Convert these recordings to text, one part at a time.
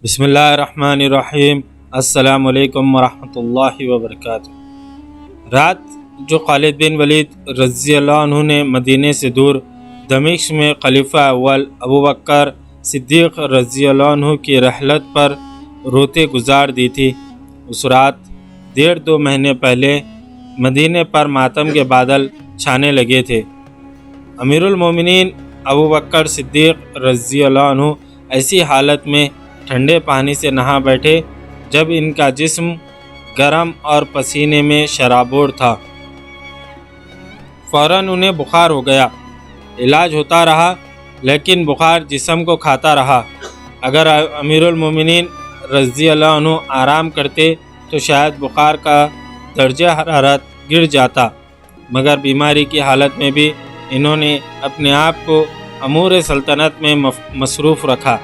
بسم اللہ الرحمن الرحیم۔ السلام علیکم ورحمۃ اللہ وبرکاتہ۔ رات جو خالد بن ولید رضی اللہ عنہ نے مدینے سے دور دمشق میں خلیفہ اول ابو بکر صدیق رضی اللہ عنہ کی رحلت پر روتے گزار دی تھی، اس رات 1.5-2 مہینے پہلے مدینے پر ماتم کے بادل چھانے لگے تھے۔ امیر المومنین ابو بکر صدیق رضی اللہ عنہ ایسی حالت میں ٹھنڈے پانی سے نہا بیٹھے جب ان کا جسم گرم اور پسینے میں شرابور تھا۔ فوراً انہیں بخار ہو گیا۔ علاج ہوتا رہا لیکن بخار جسم کو کھاتا رہا۔ اگر امیر المومنین رضی اللہ عنہ آرام کرتے تو شاید بخار کا درجہ حرارت گر جاتا، مگر بیماری کی حالت میں بھی انہوں نے اپنے آپ کو امور سلطنت میں مصروف رکھا۔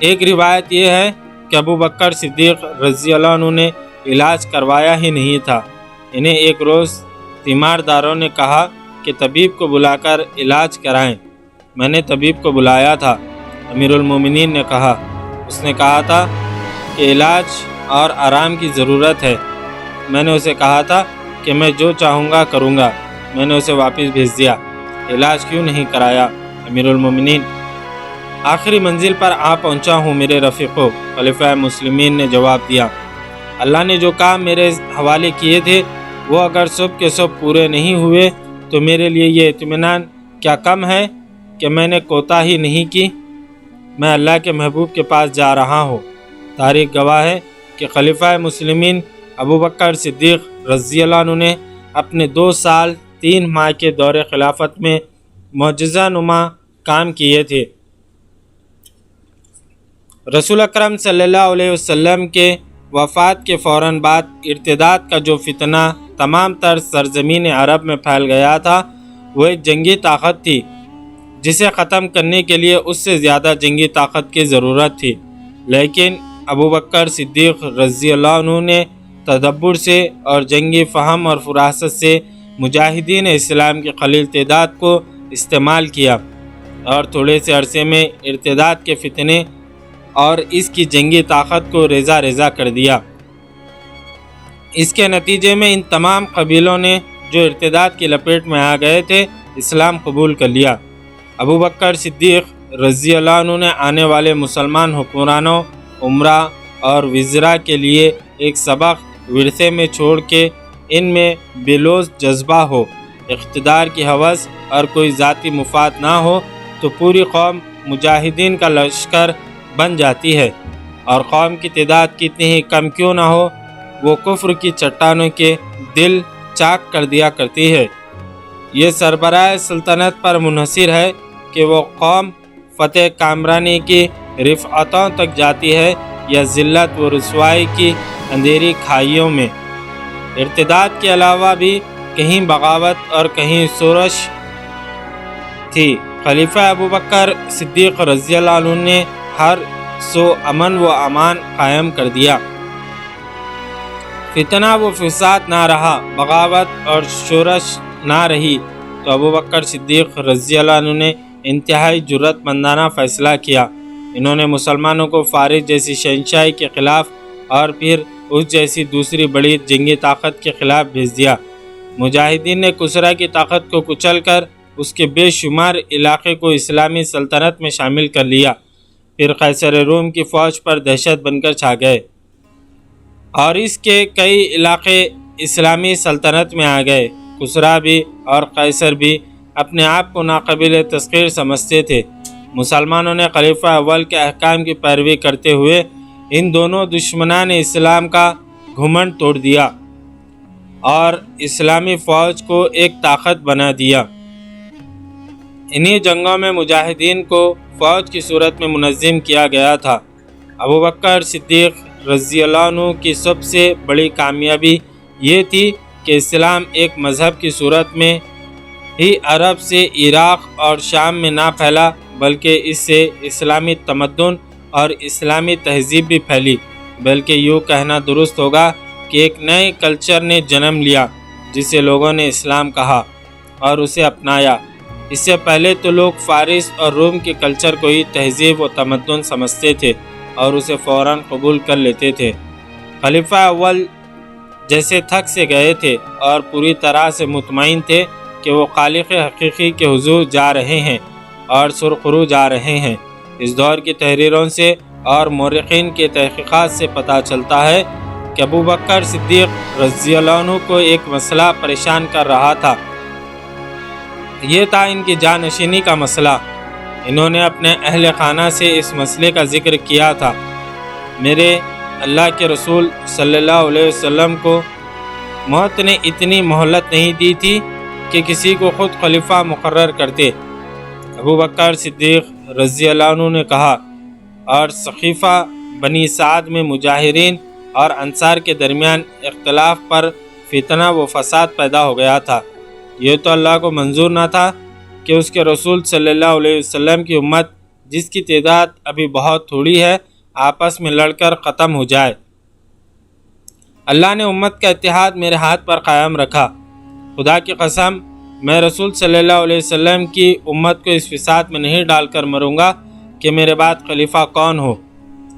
ایک روایت یہ ہے کہ ابو بکر صدیق رضی اللہ عنہ نے علاج کروایا ہی نہیں تھا۔ انہیں ایک روز تیمارداروں نے کہا کہ طبیب کو بلا کر علاج کرائیں۔ میں نے طبیب کو بلایا تھا، امیر المومنین نے کہا۔ اس نے کہا تھا کہ علاج اور آرام کی ضرورت ہے۔ میں نے اسے کہا تھا کہ میں جو چاہوں گا کروں گا۔ میں نے اسے واپس بھیج دیا۔ علاج کیوں نہیں کرایا امیر المومنین؟ آخری منزل پر آ پہنچا ہوں میرے رفیقو، خلیفہ مسلمین نے جواب دیا۔ اللہ نے جو کام میرے حوالے کیے تھے وہ اگر سب کے سب پورے نہیں ہوئے تو میرے لیے یہ اطمینان کیا کم ہے کہ میں نے کوتاہی نہیں کی۔ میں اللہ کے محبوب کے پاس جا رہا ہوں۔ تاریخ گواہ ہے کہ خلیفہ مسلمین ابو بکر صدیق رضی اللہ عنہ نے اپنے 2 سال 3 ماہ کے دور خلافت میں معجزہ نما کام کیے تھے۔ رسول اکرم صلی اللہ علیہ وسلم کے وفات کے فوراً بعد ارتداد کا جو فتنہ تمام تر سرزمین عرب میں پھیل گیا تھا وہ ایک جنگی طاقت تھی جسے ختم کرنے کے لیے اس سے زیادہ جنگی طاقت کی ضرورت تھی، لیکن ابو بکر صدیق رضی اللہ عنہ نے تدبر سے اور جنگی فہم اور فراست سے مجاہدین اسلام کی قلیل تعداد کو استعمال کیا اور تھوڑے سے عرصے میں ارتداد کے فتنے اور اس کی جنگی طاقت کو ریزہ ریزہ کر دیا۔ اس کے نتیجے میں ان تمام قبیلوں نے جو ارتداد کی لپیٹ میں آ گئے تھے اسلام قبول کر لیا۔ ابو بکر صدیق رضی اللہ عنہ نے آنے والے مسلمان حکمرانوں، امراء اور وزراء کے لیے ایک سبق ورثے میں چھوڑ کے ان میں بلوز جذبہ ہو، اقتدار کی ہوس اور کوئی ذاتی مفاد نہ ہو تو پوری قوم مجاہدین کا لشکر بن جاتی ہے، اور قوم کی تعداد کتنی ہی کم کیوں نہ ہو وہ کفر کی چٹانوں کے دل چاک کر دیا کرتی ہے۔ یہ سربراہ سلطنت پر منحصر ہے کہ وہ قوم فتح کامرانی کی رفعتوں تک جاتی ہے یا ذلت و رسوائی کی اندھیری کھائیوں میں۔ ارتداد کے علاوہ بھی کہیں بغاوت اور کہیں شورش تھی۔ خلیفہ ابو بکر صدیق رضی اللہ عنہ نے ہر سو امن و امان قائم کر دیا۔ فتنہ و فساد نہ رہا، بغاوت اور شورش نہ رہی، تو ابو بکر صدیق رضی اللہ عنہ نے انتہائی جرأت مندانہ فیصلہ کیا۔ انہوں نے مسلمانوں کو فارس جیسی شہنشاہی کے خلاف اور پھر اس جیسی دوسری بڑی جنگی طاقت کے خلاف بھیج دیا۔ مجاہدین نے کسریٰ کی طاقت کو کچل کر اس کے بے شمار علاقے کو اسلامی سلطنت میں شامل کر لیا، پھر قیصر روم کی فوج پر دہشت بن کر چھا گئے اور اس کے کئی علاقے اسلامی سلطنت میں آ گئے۔ کسریٰ بھی اور قیصر بھی اپنے آپ کو ناقابل تسخیر سمجھتے تھے۔ مسلمانوں نے خلیفہ اول کے احکام کی پیروی کرتے ہوئے ان دونوں دشمنان اسلام کا گھمنڈ توڑ دیا اور اسلامی فوج کو ایک طاقت بنا دیا۔ انہی جنگوں میں مجاہدین کو فوج کی صورت میں منظم کیا گیا تھا۔ ابو بکر صدیق رضی اللہ عنہ کی سب سے بڑی کامیابی یہ تھی کہ اسلام ایک مذہب کی صورت میں ہی عرب سے عراق اور شام میں نہ پھیلا، بلکہ اس سے اسلامی تمدن اور اسلامی تہذیب بھی پھیلی۔ بلکہ یوں کہنا درست ہوگا کہ ایک نئے کلچر نے جنم لیا جسے لوگوں نے اسلام کہا اور اسے اپنایا۔ اس سے پہلے تو لوگ فارس اور روم کے کلچر کو ہی تہذیب و تمدن سمجھتے تھے اور اسے فوراً قبول کر لیتے تھے۔ خلیفہ اول جیسے تھک سے گئے تھے اور پوری طرح سے مطمئن تھے کہ وہ خالق حقیقی کے حضور جا رہے ہیں اور سرخرو جا رہے ہیں۔ اس دور کی تحریروں سے اور مورخین کے تحقیقات سے پتہ چلتا ہے کہ ابوبکر صدیق رضی اللہ عنہ کو ایک مسئلہ پریشان کر رہا تھا۔ یہ تھا ان کی جانشینی کا مسئلہ۔ انہوں نے اپنے اہل خانہ سے اس مسئلے کا ذکر کیا تھا۔ میرے اللہ کے رسول صلی اللہ علیہ وسلم کو موت نے اتنی مہلت نہیں دی تھی کہ کسی کو خود خلیفہ مقرر کرتے۔ ابوبکر صدیق رضی اللہ عنہ نے کہا، اور سقیفہ بنی سعد میں مجاہرین اور انصار کے درمیان اختلاف پر فتنہ و فساد پیدا ہو گیا تھا۔ یہ تو اللہ کو منظور نہ تھا کہ اس کے رسول صلی اللہ علیہ وسلم کی امت، جس کی تعداد ابھی بہت تھوڑی ہے، آپس میں لڑ کر ختم ہو جائے۔ اللہ نے امت کا اتحاد میرے ہاتھ پر قائم رکھا۔ خدا کی قسم، میں رسول صلی اللہ علیہ وسلم کی امت کو اس فساد میں نہیں ڈال کر مروں گا کہ میرے بعد خلیفہ کون ہو۔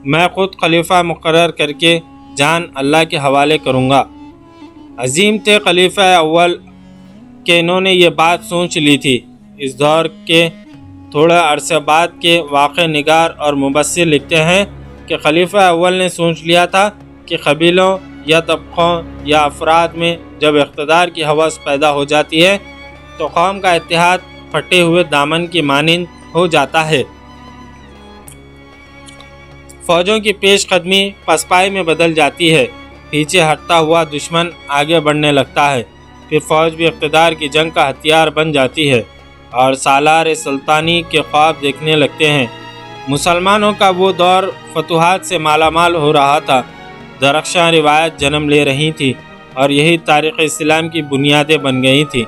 میں خود خلیفہ مقرر کر کے جان اللہ کے حوالے کروں گا۔ عظیم تھے خلیفہ اول کہ انہوں نے یہ بات سوچ لی تھی۔ اس دور کے تھوڑے عرصے بعد کے واقع نگار اور مبصر لکھتے ہیں کہ خلیفہ اول نے سوچ لیا تھا کہ قبیلوں یا طبقوں یا افراد میں جب اقتدار کی ہوس پیدا ہو جاتی ہے تو قوم کا اتحاد پھٹے ہوئے دامن کی مانند ہو جاتا ہے۔ فوجوں کی پیش قدمی پسپائی میں بدل جاتی ہے، پیچھے ہٹتا ہوا دشمن آگے بڑھنے لگتا ہے، پھر فوج بھی اقتدار کی جنگ کا ہتھیار بن جاتی ہے اور سالار سلطانی کے خواب دیکھنے لگتے ہیں۔ مسلمانوں کا وہ دور فتوحات سے مالا مال ہو رہا تھا، درخشاں روایت جنم لے رہی تھی اور یہی تاریخ اسلام کی بنیادیں بن گئی تھیں۔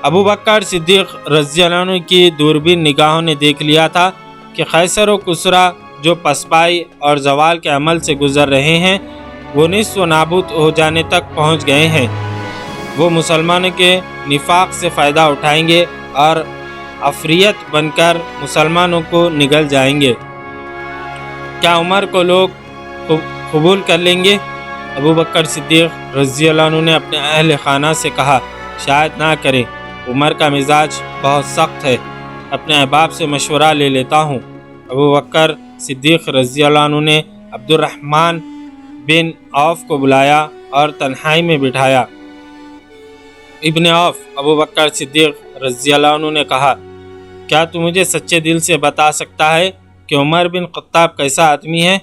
ابوبکر صدیق رضی اللہ عنہ کی دوربین نگاہوں نے دیکھ لیا تھا کہ قیصر و کسریٰ جو پسپائی اور زوال کے عمل سے گزر رہے ہیں وہ نصف و نابود ہو جانے تک پہنچ گئے ہیں۔ وہ مسلمانوں کے نفاق سے فائدہ اٹھائیں گے اور عفریت بن کر مسلمانوں کو نگل جائیں گے۔ کیا عمر کو لوگ قبول کر لیں گے؟ ابوبکر صدیق رضی اللہ عنہ نے اپنے اہل خانہ سے کہا، شاید نہ کریں، عمر کا مزاج بہت سخت ہے، اپنے احباب سے مشورہ لے لیتا ہوں۔ ابوبکر صدیق رضی اللہ عنہ نے عبد الرحمن بن عوف کو بلایا اور تنہائی میں بٹھایا۔ ابن عوف، ابوبکر صدیق رضی اللہ عنہ نے کہا، کیا تو مجھے سچے دل سے بتا سکتا ہے کہ عمر بن خطاب کیسا آدمی ہے؟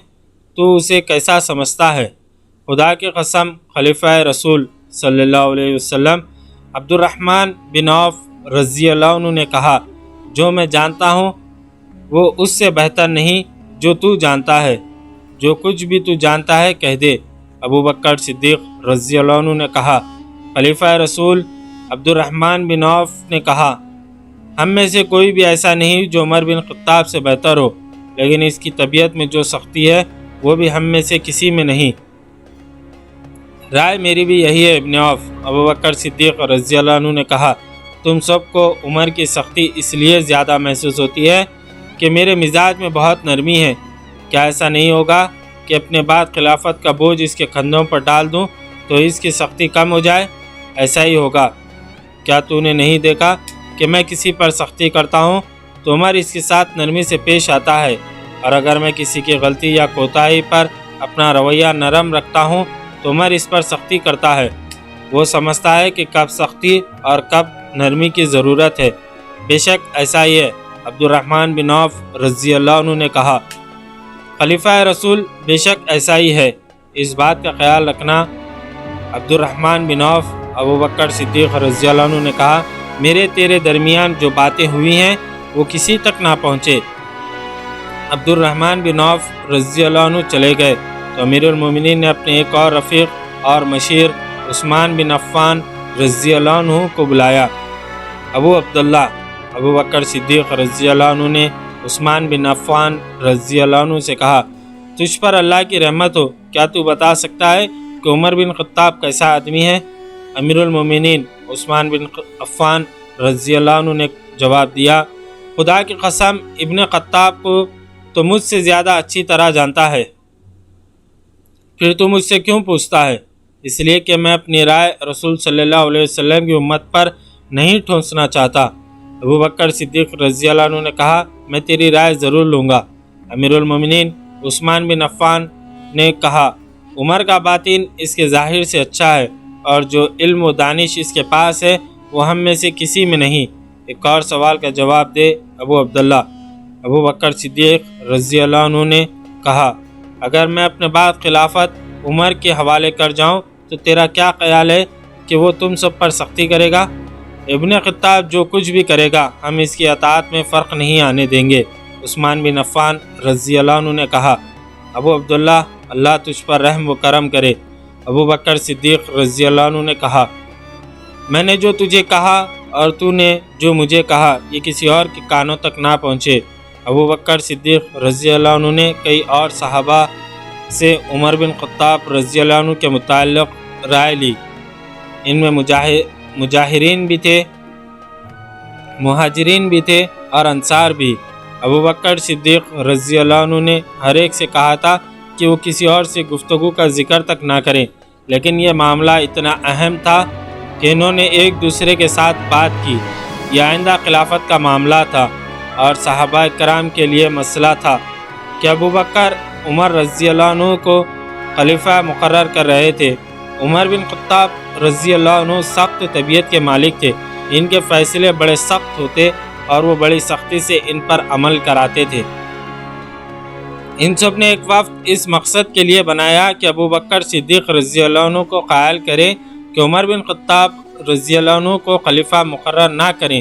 تو اسے کیسا سمجھتا ہے؟ خدا کی قسم، خلیفہ رسول صلی اللہ علیہ وسلم عبد الرحمن بن عوف رضی اللہ عنہ نے کہا، جو میں جانتا ہوں وہ اس سے بہتر نہیں جو تو جانتا ہے، جو کچھ بھی تو جانتا ہے کہہ دے۔ ابوبکر صدیق رضی اللہ عنہ نے کہا، خلیفہ رسول عبد الرحمن بن عوف نے کہا، ہم میں سے کوئی بھی ایسا نہیں جو عمر بن خطاب سے بہتر ہو، لیکن اس کی طبیعت میں جو سختی ہے وہ بھی ہم میں سے کسی میں نہیں۔ رائے میری بھی یہی ہے ابن عوف۔ ابوبکر صدیق رضی اللہ عنہ نے کہا، تم سب کو عمر کی سختی اس لیے زیادہ محسوس ہوتی ہے کہ میرے مزاج میں بہت نرمی ہے۔ کیا ایسا نہیں ہوگا کہ اپنے بعد خلافت کا بوجھ اس کے کندھوں پر ڈال دوں تو اس کی سختی کم ہو جائے؟ ایسا ہی ہوگا۔ کیا تو نے نہیں دیکھا کہ میں کسی پر سختی کرتا ہوں تو عمر اس کے ساتھ نرمی سے پیش آتا ہے، اور اگر میں کسی کی غلطی یا کوتاہی پر اپنا رویہ نرم رکھتا ہوں تو عمر اس پر سختی کرتا ہے۔ وہ سمجھتا ہے کہ کب سختی اور کب نرمی کی ضرورت ہے۔ بے شک ایسا ہی ہے، عبد الرحمن بن عوف رضی اللہ عنہ نے کہا۔ خلیفہ رسول، بے شک ایسا ہی ہے، اس بات کا خیال رکھنا۔ عبد الرحمن بن عوف، ابوبکر صدیق رضی اللہ عنہ نے کہا، میرے تیرے درمیان جو باتیں ہوئی ہیں وہ کسی تک نہ پہنچے۔ عبد الرحمن بن عوف رضی اللہ عنہ چلے گئے تو امیر المومنین نے اپنے ایک اور رفیق اور مشیر عثمان بن عفان رضی اللہ عنہ کو بلایا۔ ابو عبداللہ، ابوبکر صدیق رضی اللہ عنہ نے عثمان بن عفان رضی اللہ عنہ سے کہا، تجھ پر اللہ کی رحمت ہو، کیا تو بتا سکتا ہے کہ عمر بن خطاب کیسا آدمی ہے؟ امیر المومنین عثمان بن عفان رضی اللہ عنہ نے جواب دیا، خدا کی قسم ابن خطاب کو تو مجھ سے زیادہ اچھی طرح جانتا ہے، پھر تو مجھ سے کیوں پوچھتا ہے؟ اس لیے کہ میں اپنی رائے رسول صلی اللہ علیہ وسلم کی امت پر نہیں ٹھونسنا چاہتا۔ ابو بکر صدیق رضی اللہ عنہ نے کہا، میں تیری رائے ضرور لوں گا۔ امیر المومنین عثمان بن عفان نے کہا، عمر کا باطن اس کے ظاہر سے اچھا ہے، اور جو علم و دانش اس کے پاس ہے وہ ہم میں سے کسی میں نہیں۔ ایک اور سوال کا جواب دے ابو عبداللہ۔ ابو بکر صدیق رضی اللہ عنہ نے کہا، اگر میں اپنے بعد خلافت عمر کے حوالے کر جاؤں تو تیرا کیا خیال ہے کہ وہ تم سب پر سختی کرے گا؟ ابن خطاب جو کچھ بھی کرے گا ہم اس کی اطاعت میں فرق نہیں آنے دیں گے۔ عثمان بن عفان رضی اللہ عنہ نے کہا، ابو عبداللہ اللہ تجھ پر رحم و کرم کرے۔ ابو بکر صدیق رضی اللہ عنہ نے کہا، میں نے جو تجھے کہا اور تو نے جو مجھے کہا یہ کسی اور کے کانوں تک نہ پہنچے۔ ابو بکر صدیق رضی اللہ عنہ نے کئی اور صحابہ سے عمر بن خطاب رضی اللہ عنہ کے متعلق رائے لی۔ ان میں مہاجرین بھی تھے اور انصار بھی۔ ابو بکر صدیق رضی اللہ عنہ نے ہر ایک سے کہا تھا کہ وہ کسی اور سے گفتگو کا ذکر تک نہ کریں، لیکن یہ معاملہ اتنا اہم تھا کہ انہوں نے ایک دوسرے کے ساتھ بات کی۔ یہ آئندہ خلافت کا معاملہ تھا اور صحابہ کرام کے لیے مسئلہ تھا کہ ابو بکر عمر رضی اللہ عنہ کو خلیفہ مقرر کر رہے تھے۔ عمر بن خطاب رضی اللہ عنہ سخت طبیعت کے مالک تھے، ان کے فیصلے بڑے سخت ہوتے اور وہ بڑی سختی سے ان پر عمل کراتے تھے۔ ان سب نے ایک وفد اس مقصد کے لیے بنایا کہ ابو بکر صدیق رضی اللہ عنہ کو قائل کرے کہ عمر بن خطاب رضی اللہ عنہ کو خلیفہ مقرر نہ کریں۔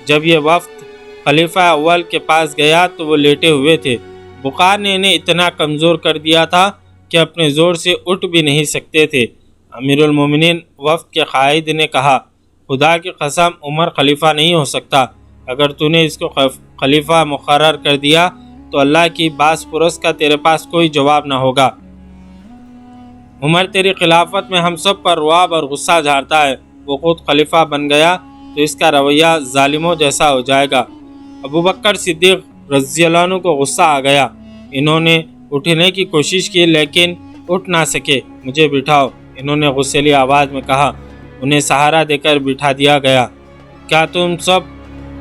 جب یہ وفد خلیفہ اول کے پاس گیا تو وہ لیٹے ہوئے تھے، بخار نے انہیں اتنا کمزور کر دیا تھا کہ اپنے زور سے اٹھ بھی نہیں سکتے تھے۔ امیر المومنین وفد کے قائد نے کہا، خدا کی قسم عمر خلیفہ نہیں ہو سکتا، اگر تو نے اس کو خلیفہ مقرر کر دیا تو اللہ کی باس پرس کا تیرے پاس کوئی جواب نہ ہوگا۔ عمر تیری خلافت میں ہم سب پر رعب اور غصہ جھاڑتا ہے، وہ خود خلیفہ بن گیا تو اس کا رویہ ظالموں جیسا ہو جائے گا۔ ابو بکر صدیق رضی اللہ عنہ کو غصہ آ گیا، انہوں نے اٹھنے کی کوشش کی لیکن اٹھ نہ سکے۔ مجھے بٹھاؤ، انہوں نے غصیلی آواز میں کہا۔ انہیں سہارا دے کر بٹھا دیا گیا۔ کیا تم سب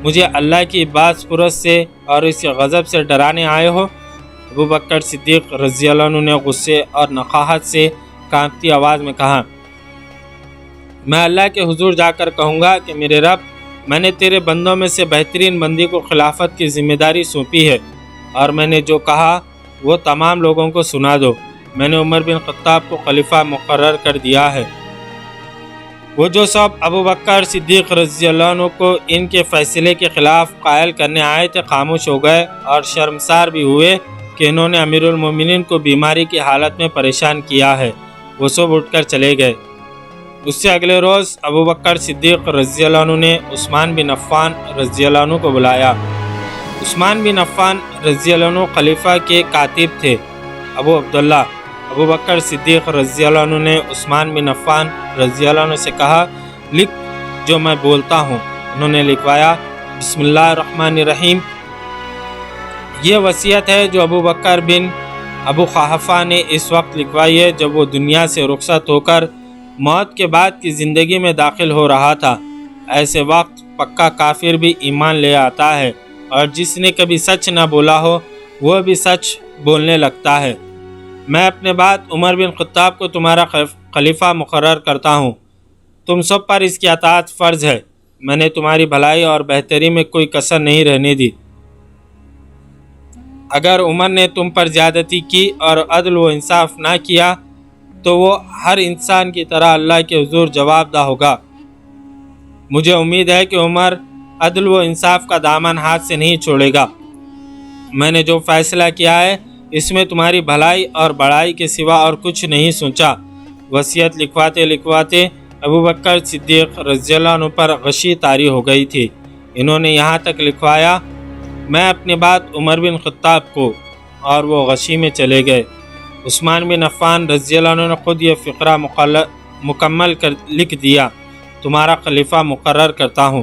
مجھے اللہ کی باس پرس سے اور اس کے غضب سے ڈرانے آئے ہو؟ ابو بکر صدیق رضی اللہ عنہ نے غصے اور نقاہت سے کانپتی آواز میں کہا، میں اللہ کے حضور جا کر کہوں گا کہ میرے رب، میں نے تیرے بندوں میں سے بہترین بندی کو خلافت کی ذمہ داری سونپی ہے، اور میں نے جو کہا وہ تمام لوگوں کو سنا دو۔ میں نے عمر بن خطاب کو خلیفہ مقرر کر دیا ہے۔ وہ جو سب ابو بکر صدیق رضی اللہ عنہ کو ان کے فیصلے کے خلاف قائل کرنے آئے تھے خاموش ہو گئے اور شرمسار بھی ہوئے کہ انہوں نے امیر المومنین کو بیماری کی حالت میں پریشان کیا ہے۔ وہ سب اٹھ کر چلے گئے۔ اس سے اگلے روز ابو بکر صدیق رضی اللہ عنہ نے عثمان بن عفان رضی اللہ عنہ کو بلایا۔ عثمان بن عفان رضی اللہ عنہ خلیفہ کے کاتب تھے۔ ابو عبداللہ ابو بکر صدیق رضی اللہ عنہ نے عثمان بن عفان رضی اللہ عنہ سے کہا، لکھ جو میں بولتا ہوں۔ انہوں نے لکھوایا، بسم اللہ الرحمن الرحیم۔ یہ وصیت ہے جو ابو بکر بن ابو قحافہ نے اس وقت لکھوائی ہے جب وہ دنیا سے رخصت ہو کر موت کے بعد کی زندگی میں داخل ہو رہا تھا۔ ایسے وقت پکا کافر بھی ایمان لے آتا ہے، اور جس نے کبھی سچ نہ بولا ہو وہ بھی سچ بولنے لگتا ہے۔ میں اپنے بعد عمر بن خطاب کو تمہارا خلیفہ مقرر کرتا ہوں۔ تم سب پر اس کی اطاعت فرض ہے۔ میں نے تمہاری بھلائی اور بہتری میں کوئی کسر نہیں رہنے دی۔ اگر عمر نے تم پر زیادتی کی اور عدل و انصاف نہ کیا تو وہ ہر انسان کی طرح اللہ کے حضور جواب دہ ہوگا۔ مجھے امید ہے کہ عمر عدل و انصاف کا دامن ہاتھ سے نہیں چھوڑے گا۔ میں نے جو فیصلہ کیا ہے اس میں تمہاری بھلائی اور بڑائی کے سوا اور کچھ نہیں سوچا۔ وصیت لکھواتے لکھواتے ابو بکر صدیق رضی اللہ عنہ پر غشی طاری ہو گئی تھی۔ انہوں نے یہاں تک لکھوایا، میں اپنے بعد عمر بن خطاب کو، اور وہ غشی میں چلے گئے۔ عثمان بن عفان رضی اللہ عنہ نے خود یہ فقرہ مکمل کر لکھ دیا، تمہارا خلیفہ مقرر کرتا ہوں۔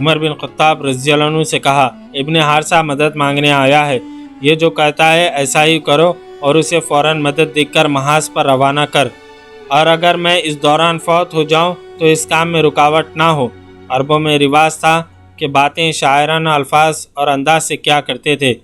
عمر بن خطاب رضی اللہ عنہ سے کہا، ابن حارثہ مدد مانگنے آیا ہے، یہ جو کہتا ہے ایسا ہی کرو اور اسے فوراً مدد دے کر محاذ پر روانہ کر، اور اگر میں اس دوران فوت ہو جاؤں تو اس کام میں رکاوٹ نہ ہو۔ عربوں میں رواج تھا کہ باتیں شاعرانہ الفاظ اور انداز سے کیا کرتے تھے۔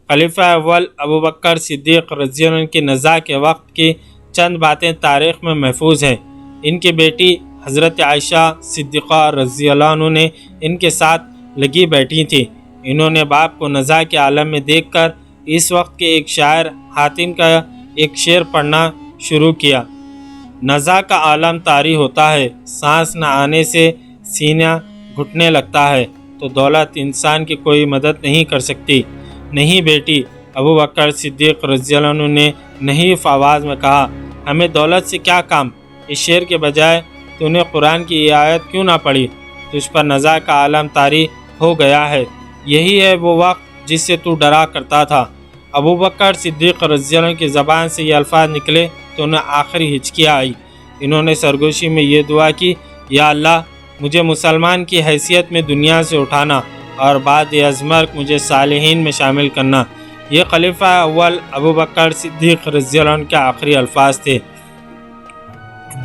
خلیفہ اول ابو بکر صدیق رضی اللہ عنہ کی نزاع کے وقت کی چند باتیں تاریخ میں محفوظ ہیں۔ ان کی بیٹی حضرت عائشہ صدیقہ رضی اللہ عنہ نے ان کے ساتھ لگی بیٹھی تھی۔ انہوں نے باپ کو نزاع کے عالم میں دیکھ کر اس وقت کے ایک شاعر حاتم کا ایک شعر پڑھنا شروع کیا۔ نزاع کا عالم طاری ہوتا ہے، سانس نہ آنے سے سینہ گھٹنے لگتا ہے، تو دولت انسان کی کوئی مدد نہیں کر سکتی۔ نہیں بیٹی، ابو بکر صدیق رضی اللہ عنہ نے نحیف آواز میں کہا، ہمیں دولت سے کیا کام؟ اس شعر کے بجائے تو نے قرآن کی یہ آیت کیوں نہ پڑھی؟ تجھ پر نزاع کا عالم طاری ہو گیا ہے، یہی ہے وہ وقت جس سے تو ڈرا کرتا تھا۔ ابو بکر صدیق رضی اللہ عنہ کی زبان سے یہ الفاظ نکلے تو انہیں آخری ہچکیاں آئی۔ انہوں نے سرگوشی میں یہ دعا کی، یا اللہ مجھے مسلمان کی حیثیت میں دنیا سے اٹھانا اور بعد از مرگ مجھے صالحین میں شامل کرنا۔ یہ خلیفہ اول ابو بکر صدیق رضی اللہ عنہ کے آخری الفاظ تھے۔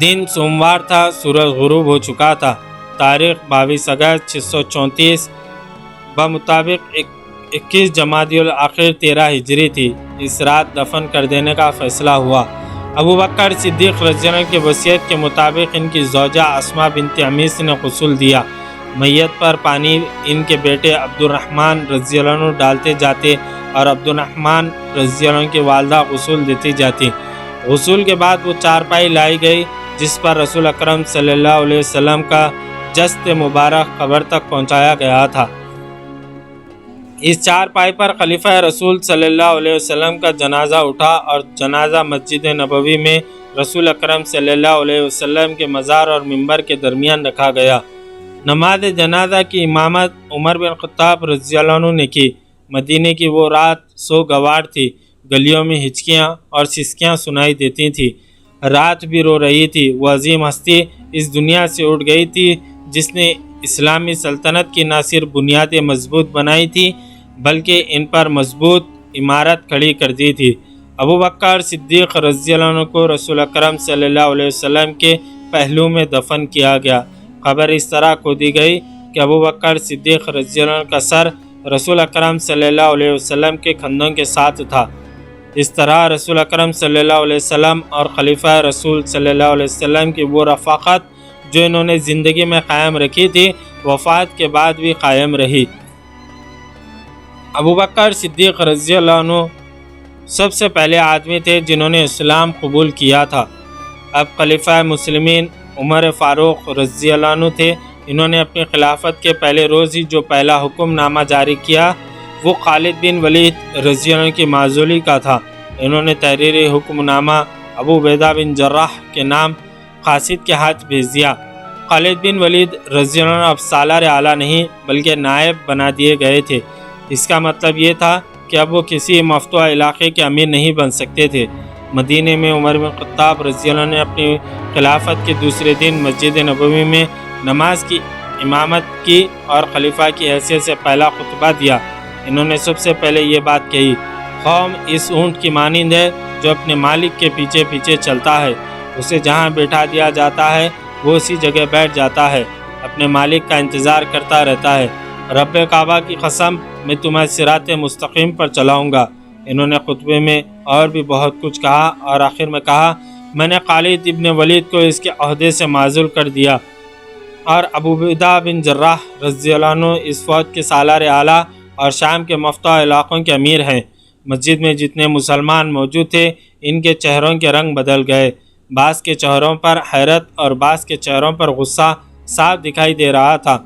دن سوموار تھا، سورج غروب ہو چکا تھا۔ تاریخ 22 اگست 634 بمطابق 21 جمادی الاخر 13 ہجری تھی۔ اس رات دفن کر دینے کا فیصلہ ہوا۔ ابو بکر صدیق رضی اللہ عنہ کی وصیت کے مطابق ان کی زوجہ اسماء بنت عمیس نے غسل دیا۔ میت پر پانی ان کے بیٹے عبد الرحمن رضی اللہ عنہ ڈالتے جاتے اور عبد الرحمن رضی اللہ عنہ کی والدہ غسل دیتی جاتی۔ غسل کے بعد وہ چارپائی لائی گئی جس پر رسول اکرم صلی اللہ علیہ وسلم کا جسد مبارک قبر تک پہنچایا گیا تھا۔ اس چارپائی پر خلیفہ رسول صلی اللہ علیہ وسلم کا جنازہ اٹھا اور جنازہ مسجد نبوی میں رسول اکرم صلی اللہ علیہ وسلم کے مزار اور منبر کے درمیان رکھا گیا۔ نماز جنازہ کی امامت عمر بن خطاب رضی اللہ عنہ نے کی۔ مدینے کی وہ رات سوگوار تھی، گلیوں میں ہچکیاں اور سسکیاں سنائی دیتی تھیں۔ رات بھی رو رہی تھی۔ وہ عظیم ہستی اس دنیا سے اٹھ گئی تھی جس نے اسلامی سلطنت کی نہ صرف بنیادیں مضبوط بنائی تھی بلکہ ان پر مضبوط عمارت کھڑی کر دی تھی۔ ابو بکر صدیق رضی اللہ عنہ کو رسول اکرم صلی اللہ علیہ وسلم کے پہلو میں دفن کیا گیا۔ قبر اس طرح کھودی گئی کہ ابو بکر صدیق رضی اللہ عنہ کا سر رسول اکرم صلی اللہ علیہ وسلم کے کندھوں کے ساتھ تھا۔ اس طرح رسول اکرم صلی اللہ علیہ وسلم اور خلیفہ رسول صلی اللہ علیہ وسلم کی وہ رفاقت جو انہوں نے زندگی میں قائم رکھی تھی، وفات کے بعد بھی قائم رہی۔ ابو بکر صدیق رضی اللہ عنہ سب سے پہلے آدمی تھے جنہوں نے اسلام قبول کیا تھا۔ اب خلیفہ مسلمین عمر فاروق رضی اللہ عنہ تھے۔ انہوں نے اپنی خلافت کے پہلے روز ہی جو پہلا حکم نامہ جاری کیا وہ خالد بن ولید رضی اللہ عنہ کی معزولی کا تھا۔ انہوں نے تحریری حکم نامہ ابو عبیدہ بن جراح کے نام قاصد کے ہاتھ بھیج دیا۔ خالد بن ولید رضی اللہ عنہ اب سالار اعلیٰ نہیں بلکہ نائب بنا دیے گئے تھے۔ اس کا مطلب یہ تھا کہ اب وہ کسی مفتوح علاقے کے امیر نہیں بن سکتے تھے۔ مدینے میں عمر بن خطاب رضی اللہ عنہ نے اپنی خلافت کے دوسرے دن مسجد نبوی میں نماز کی امامت کی اور خلیفہ کی حیثیت سے پہلا خطبہ دیا۔ انہوں نے سب سے پہلے یہ بات کہی، قوم اس اونٹ کی مانند ہے جو اپنے مالک کے پیچھے پیچھے چلتا ہے، اسے جہاں بیٹھا دیا جاتا ہے وہ اسی جگہ بیٹھ جاتا ہے، اپنے مالک کا انتظار کرتا رہتا ہے۔ رب کعبہ کی قسم، میں تمہیں صراط مستقیم پر چلاؤں گا۔ انہوں نے خطبے میں اور بھی بہت کچھ کہا اور آخر میں کہا، میں نے خالد ابن ولید کو اس کے عہدے سے معزول کر دیا اور ابو عبیدہ بن جراح رضی اللہ عنہ اس فوج کے سالار اعلیٰ اور شام کے مفتوح علاقوں کے امیر ہیں۔ مسجد میں جتنے مسلمان موجود تھے ان کے چہروں کے رنگ بدل گئے۔ بعض کے چہروں پر حیرت اور بعض کے چہروں پر غصہ صاف دکھائی دے رہا تھا۔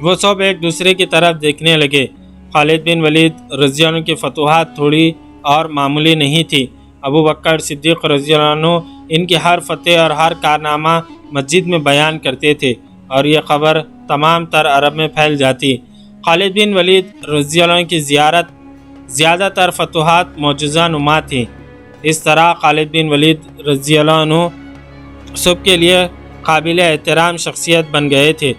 وہ سب ایک دوسرے کی طرف دیکھنے لگے۔ خالد بن ولید رضی اللہ عنہ کی فتوحات تھوڑی اور معمولی نہیں تھی۔ ابو بکر صدیق رضی اللہ عنہ ان کی ہر فتح اور ہر کارنامہ مسجد میں بیان کرتے تھے اور یہ خبر تمام تر عرب میں پھیل جاتی۔ خالد بن ولید رضی اللہ عنہ کی زیادہ تر فتوحات معجزہ نما تھیں۔ اس طرح خالد بن ولید رضی اللہ عنہ سب کے لیے قابل احترام شخصیت بن گئے تھے۔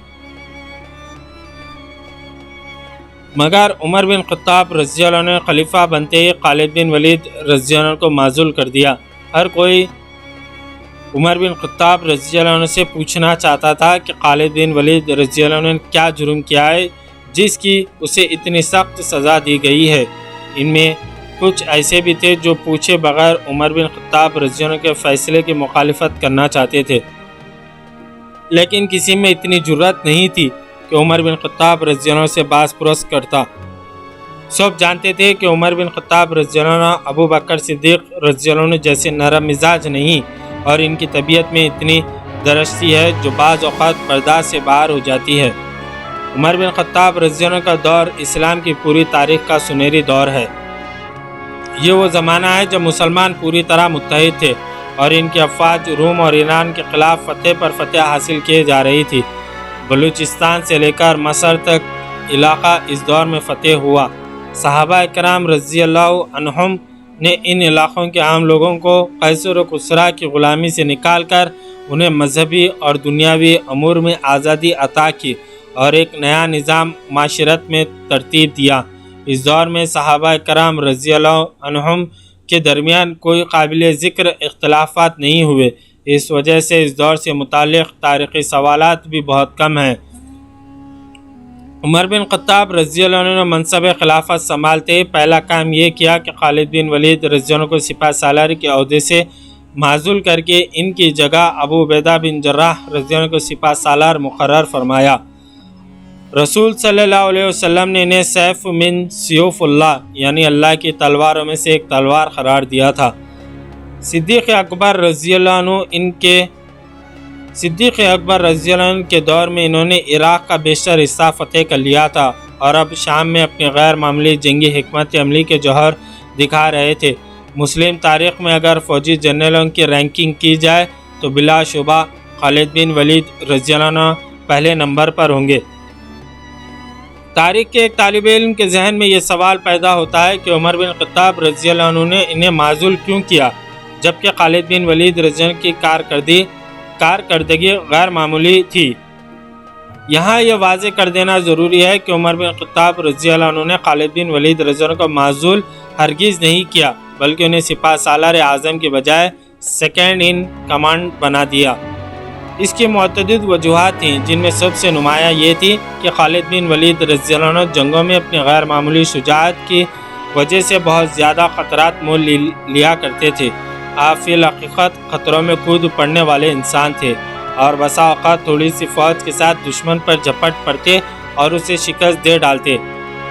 مگر عمر بن خطاب رضی اللہ عنہ نے خلیفہ بنتے ہی خالد بن ولید رضی اللہ عنہ کو معزول کر دیا۔ ہر کوئی عمر بن خطاب رضی اللہ عنہ سے پوچھنا چاہتا تھا کہ خالد بن ولید رضی اللہ عنہ نے کیا جرم کیا ہے جس کی اسے اتنی سخت سزا دی گئی ہے۔ ان میں کچھ ایسے بھی تھے جو پوچھے بغیر عمر بن خطاب رضی اللہ عنہ کے فیصلے کی مخالفت کرنا چاہتے تھے، لیکن کسی میں اتنی جرأت نہیں تھی کہ عمر بن خطاب رضی اللہ عنہ سے باز پرس کرتا۔ سب جانتے تھے کہ عمر بن خطاب رضی اللہ عنہ ابو بکر صدیق رضی اللہ عنہ جیسے نرم مزاج نہیں، اور ان کی طبیعت میں اتنی درستی ہے جو بعض اوقات برداشت سے باہر ہو جاتی ہے۔ عمر بن خطاب رضی اللہ عنہ کا دور اسلام کی پوری تاریخ کا سنہری دور ہے۔ یہ وہ زمانہ ہے جب مسلمان پوری طرح متحد تھے اور ان کی افواج روم اور ایران کے خلاف فتح پر فتح حاصل کیے جا رہی تھی۔ بلوچستان سے لے کر مصر تک علاقہ اس دور میں فتح ہوا۔ صحابہ کرام رضی اللہ عنہم نے ان علاقوں کے عام لوگوں کو قیصر و کسریٰ کی غلامی سے نکال کر انہیں مذہبی اور دنیاوی امور میں آزادی عطا کی اور ایک نیا نظام معاشرت میں ترتیب دیا۔ اس دور میں صحابہ کرام رضی اللہ عنہم کے درمیان کوئی قابل ذکر اختلافات نہیں ہوئے۔ اس وجہ سے اس دور سے متعلق تاریخی سوالات بھی بہت کم ہیں۔ عمر بن خطاب رضی اللہ عنہ نے منصب خلافت سنبھالتے پہلا کام یہ کیا کہ خالد بن ولید رضی اللہ عنہ کو سپہ سالار کے عہدے سے معزول کر کے ان کی جگہ ابو عبیدہ بن جراح رضی اللہ عنہ کو سپہ سالار مقرر فرمایا۔ رسول صلی اللہ علیہ وسلم نے انہیں سیف من سیوف اللہ یعنی اللہ کی تلواروں میں سے ایک تلوار قرار دیا تھا۔ صدیق اکبر رضی اللہ عنہ کے دور میں انہوں نے عراق کا بیشتر حصہ فتح کر لیا تھا اور اب شام میں اپنی غیر معمولی جنگی حکمت عملی کے جوہر دکھا رہے تھے۔ مسلم تاریخ میں اگر فوجی جنرلوں کی رینکنگ کی جائے تو بلا شبہ خالد بن ولید رضی اللہ عنہ پہلے نمبر پر ہوں گے۔ تاریخ کے ایک طالب علم کے ذہن میں یہ سوال پیدا ہوتا ہے کہ عمر بن خطاب رضی اللہ عنہ نے انہیں معزول کیوں کیا جبکہ خالد بن ولید رضی اللہ عنہ کی کارکردگی غیر معمولی تھی۔ یہاں یہ واضح کر دینا ضروری ہے کہ عمر بن خطاب رضی اللہ عنہ نے خالد بن ولید رضی اللہ عنہ کو معزول ہرگز نہیں کیا بلکہ انہیں سپہ سالار اعظم کے بجائے سیکنڈ ان کمانڈ بنا دیا۔ اس کی متعدد وجوہات تھیں جن میں سب سے نمایاں یہ تھی کہ خالد بن ولید رضی اللہ عنہ جنگوں میں اپنی غیر معمولی شجاعت کی وجہ سے بہت زیادہ خطرات مول لیا کرتے تھے۔ آپ فی الحقیقت خطروں میں کود پڑنے والے انسان تھے اور بسا اوقات تھوڑی سی فوج کے ساتھ دشمن پر جھپٹ پڑتے اور اسے شکست دے ڈالتے۔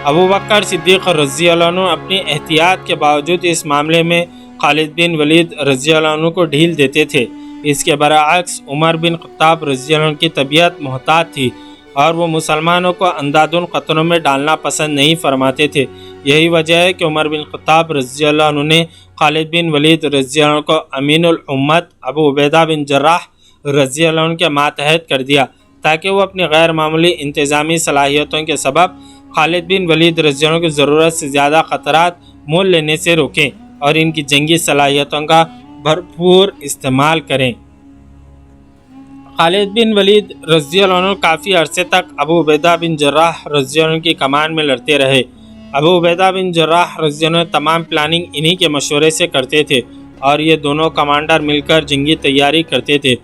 ابو بکر صدیق رضی اللہ عنہ اپنی احتیاط کے باوجود اس معاملے میں خالد بن ولید رضی اللہ عنہ کو ڈھیل دیتے تھے۔ اس کے برعکس عمر بن خطاب رضی اللہ عنہ کی طبیعت محتاط تھی اور وہ مسلمانوں کو اندھادھند خطروں میں ڈالنا پسند نہیں فرماتے تھے۔ یہی وجہ ہے کہ عمر بن خطاب رضی اللہ عنہ نے خالد بن ولید رضی اللہ عنہ کو امین الامت ابو عبیدہ بن جراح رضی اللہ عنہ کے ماتحت کر دیا تاکہ وہ اپنی غیر معمولی انتظامی صلاحیتوں کے سبب خالد بن ولید رضی اللہ عنہ کی ضرورت سے زیادہ خطرات مول لینے سے روکیں اور ان کی جنگی صلاحیتوں کا بھرپور استعمال کریں۔ خالد بن ولید رضی اللہ عنہ کافی عرصے تک ابو عبیدہ بن جراح رضی اللہ عنہ کی کمان میں لڑتے رہے۔ ابو عبیدہ بن جراح رضی اللہ عنہ تمام پلاننگ انہی کے مشورے سے کرتے تھے اور یہ دونوں کمانڈر مل کر جنگی تیاری کرتے تھے۔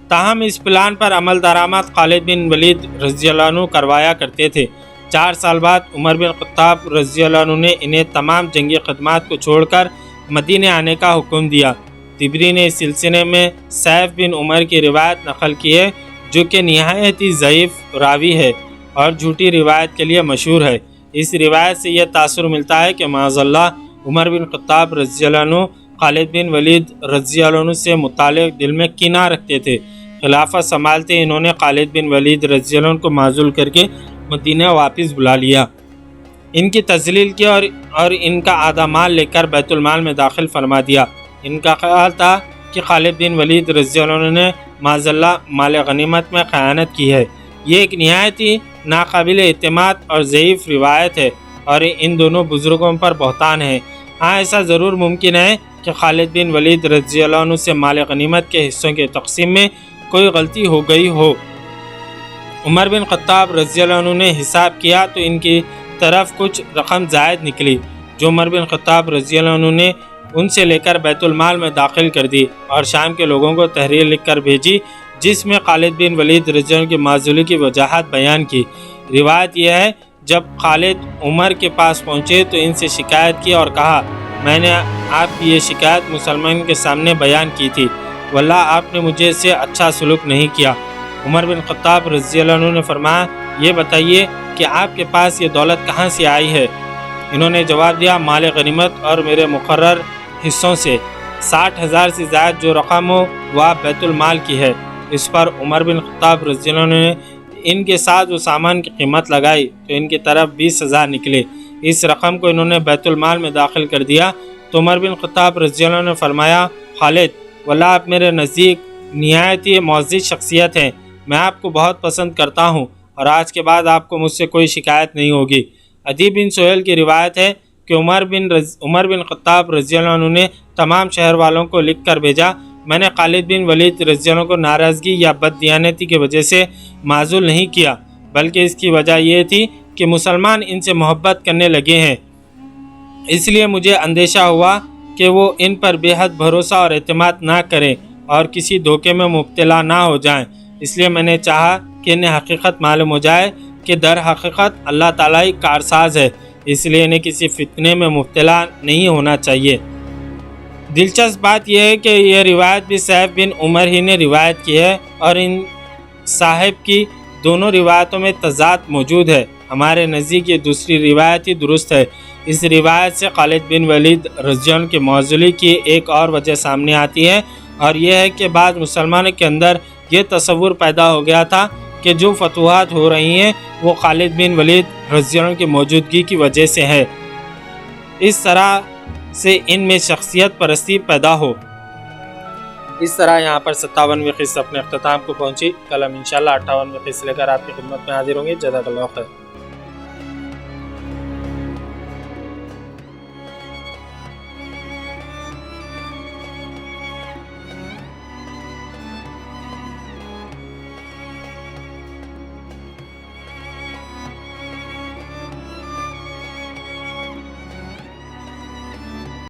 تاہم اس پلان پر عمل درآمد خالد بن ولید رضی اللہ عنہ کروایا کرتے تھے۔ 4 سال بعد عمر بن خطاب رضی اللہ عنہ نے انہیں تمام جنگی خدمات کو چھوڑ کر مدینے آنے کا حکم دیا۔ طبری نے اس سلسلے میں سیف بن عمر کی روایت نقل کی ہے جو کہ نہایت ہی ضعیف راوی ہے اور جھوٹی روایت کے لیے مشہور ہے۔ اس روایت سے یہ تاثر ملتا ہے کہ معاذ اللہ عمر بن خطاب رضی اللہ عنہ خالد بن ولید رضی اللہ عنہ سے متعلق دل میں کینہ رکھتے تھے۔ خلافت سنبھالتے انہوں نے خالد بن ولید رضی اللہ عنہ کو معزول کر کے مدینہ واپس بلا لیا، ان کی تذلیل کی اور ان کا آدھا مال لے کر بیت المال میں داخل فرما دیا۔ ان کا خیال تھا کہ خالد بن ولید رضی اللہ عنہ نے معاذ اللہ مال غنیمت میں خیانت کی ہے۔ یہ ایک نہایت ہی ناقابل اعتماد اور ضعیف روایت ہے اور ان دونوں بزرگوں پر بہتان ہے۔ ہاں ایسا ضرور ممکن ہے کہ خالد بن ولید رضی اللہ عنہ سے مال غنیمت کے حصوں کے تقسیم میں کوئی غلطی ہو گئی ہو۔ عمر بن خطاب رضی اللہ عنہ نے حساب کیا تو ان کی طرف کچھ رقم زائد نکلی جو عمر بن خطاب رضی اللہ عنہ نے ان سے لے کر بیت المال میں داخل کر دی اور شام کے لوگوں کو تحریر لکھ کر بھیجی جس میں خالد بن ولید رضی اللہ عنہ کی معزولی کی وجاہت بیان کی۔ روایت یہ ہے جب خالد عمر کے پاس پہنچے تو ان سے شکایت کی اور کہا میں نے آپ کی یہ شکایت مسلمان کے سامنے بیان کی تھی، واللہ آپ نے مجھے سے اچھا سلوک نہیں کیا۔ عمر بن خطاب رضی اللہ عنہ نے فرمایا یہ بتائیے کہ آپ کے پاس یہ دولت کہاں سے آئی ہے؟ انہوں نے جواب دیا مال غنیمت اور میرے مقرر حصوں سے 60,000 سے زائد جو رقم ہو وہ بیت المال کی ہے۔ اس پر عمر بن خطاب رضی اللہ عنہ نے ان کے ساتھ وہ سامان کی قیمت لگائی تو ان کی طرف 20,000 نکلے۔ اس رقم کو انہوں نے بیت المال میں داخل کر دیا تو عمر بن خطاب رضی اللہ عنہ نے فرمایا خالد واللہ آپ میرے نزدیک نہایت ہی معزز شخصیت ہیں، میں آپ کو بہت پسند کرتا ہوں اور آج کے بعد آپ کو مجھ سے کوئی شکایت نہیں ہوگی۔ عدی بن سہیل کی روایت ہے کہ عمر بن خطاب رضی اللہ عنہ نے تمام شہر والوں کو لکھ کر بھیجا میں نے خالد بن ولید رضی اللہ عنہ کو ناراضگی یا بد دیانتی کی وجہ سے معزول نہیں کیا، بلکہ اس کی وجہ یہ تھی کہ مسلمان ان سے محبت کرنے لگے ہیں، اس لیے مجھے اندیشہ ہوا کہ وہ ان پر بے حد بھروسہ اور اعتماد نہ کریں اور کسی دھوکے میں مبتلا نہ ہو جائیں، اس لیے میں نے چاہا کہ انہیں حقیقت معلوم ہو جائے کہ در حقیقت اللہ تعالیٰ ہی کارساز ہے، اس لیے انہیں کسی فتنے میں مبتلا نہیں ہونا چاہیے۔ دلچسپ بات یہ ہے کہ یہ روایت بھی سیف بن عمر ہی نے روایت کی ہے اور ان صاحب کی دونوں روایتوں میں تضاد موجود ہے۔ ہمارے نزدیک یہ دوسری روایت ہی درست ہے۔ اس روایت سے خالد بن ولید رضی اللہ عنہ کی معزولی کی ایک اور وجہ سامنے آتی ہے اور یہ ہے کہ بعض مسلمانوں کے اندر یہ تصور پیدا ہو گیا تھا کہ جو فتوحات ہو رہی ہیں وہ خالد بن ولید رضی اللہ عنہ کی موجودگی کی وجہ سے ہے، اس طرح سے ان میں شخصیت پرستی پیدا ہو۔ اس طرح یہاں پر 57ویں قسط اپنے اختتام کو پہنچی۔ کل ہم انشاءاللہ 58ویں قسط لے کر آپ کی خدمت میں حاضر ہوں گے۔ جزاک اللہ خیر۔